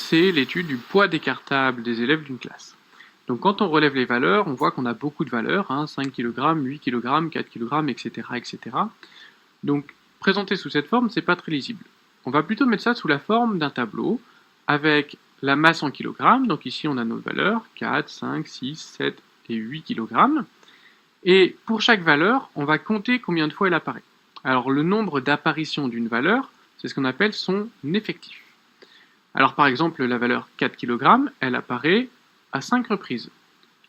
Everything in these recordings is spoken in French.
c'est l'étude du poids décartable des élèves d'une classe. Donc quand on relève les valeurs, on voit qu'on a beaucoup de valeurs, 5 kg, 8 kg, 4 kg, etc., etc. Donc présenté sous cette forme, c'est pas très lisible. On va plutôt mettre ça sous la forme d'un tableau avec la masse en kilogrammes. Donc ici on a nos valeurs, 4, 5, 6, 7 et 8 kg. Et pour chaque valeur, on va compter combien de fois elle apparaît. Alors le nombre d'apparitions d'une valeur, c'est ce qu'on appelle son effectif. Alors par exemple, la valeur 4 kg, elle apparaît à 5 reprises.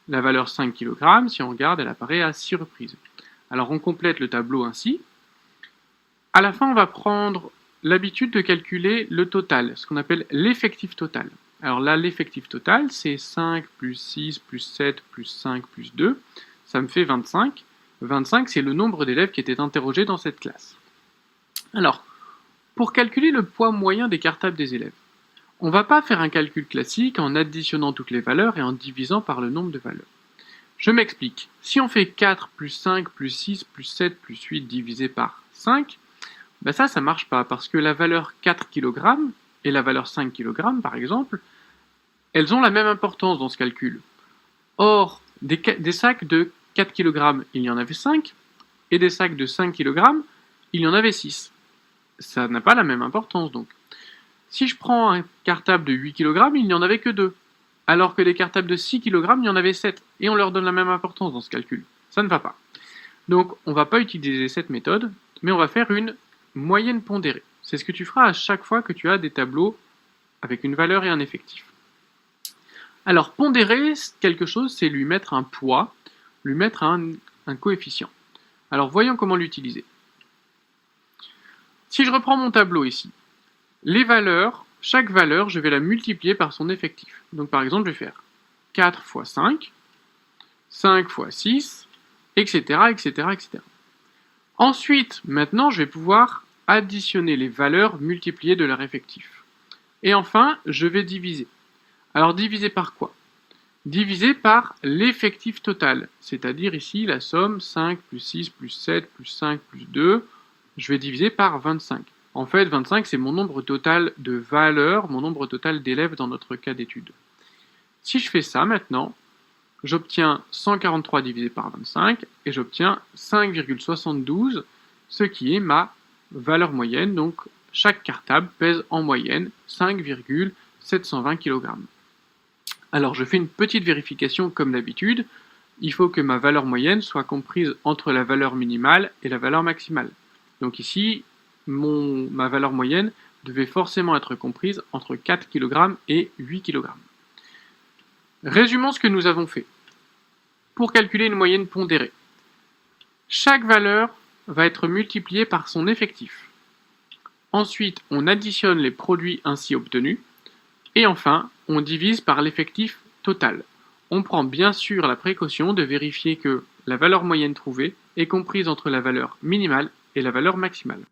La valeur 5 kg, si on regarde, elle apparaît à 6 reprises. Alors on complète le tableau ainsi. À la fin, on va prendre l'habitude de calculer le total, ce qu'on appelle l'effectif total. Alors là, l'effectif total, c'est 5 plus 6 plus 7 plus 5 plus 2. Ça me fait 25. 25, c'est le nombre d'élèves qui étaient interrogés dans cette classe. Alors, pour calculer le poids moyen décartable des élèves, on ne va pas faire un calcul classique en additionnant toutes les valeurs et en divisant par le nombre de valeurs. Je m'explique. Si on fait 4 plus 5 plus 6 plus 7 plus 8 divisé par 5, ça ne marche pas parce que la valeur 4 kg et la valeur 5 kg, par exemple, elles ont la même importance dans ce calcul. Or, des sacs de 4 kg, il y en avait 5, et des sacs de 5 kg, il y en avait 6. Ça n'a pas la même importance donc. Si je prends un cartable de 8 kg, il n'y en avait que 2. Alors que les cartables de 6 kg, il y en avait 7. Et on leur donne la même importance dans ce calcul. Ça ne va pas. Donc on ne va pas utiliser cette méthode, mais on va faire une moyenne pondérée. C'est ce que tu feras à chaque fois que tu as des tableaux avec une valeur et un effectif. Alors pondérer quelque chose, c'est lui mettre un poids, lui mettre un coefficient. Alors voyons comment l'utiliser. Si je reprends mon tableau ici, les valeurs, chaque valeur, je vais la multiplier par son effectif. Donc par exemple, je vais faire 4 fois 5, 5 fois 6, etc., etc., etc. Ensuite, maintenant, je vais pouvoir additionner les valeurs multipliées de leur effectif. Et enfin, je vais diviser. Alors diviser par quoi? Diviser par l'effectif total, c'est-à-dire ici la somme 5 plus 6 plus 7 plus 5 plus 2, je vais diviser par 25. En fait, 25, c'est mon nombre total de valeurs, mon nombre total d'élèves dans notre cas d'étude. Si je fais ça maintenant, j'obtiens 143 divisé par 25 et j'obtiens 5,72, ce qui est ma valeur moyenne. Donc, chaque cartable pèse en moyenne 5,720 kg. Alors, je fais une petite vérification comme d'habitude. Il faut que ma valeur moyenne soit comprise entre la valeur minimale et la valeur maximale. Donc ici, ma valeur moyenne devait forcément être comprise entre 4 kg et 8 kg. Résumons ce que nous avons fait. Pour calculer une moyenne pondérée, chaque valeur va être multipliée par son effectif. Ensuite, on additionne les produits ainsi obtenus. Et enfin, on divise par l'effectif total. On prend bien sûr la précaution de vérifier que la valeur moyenne trouvée est comprise entre la valeur minimale et la valeur maximale.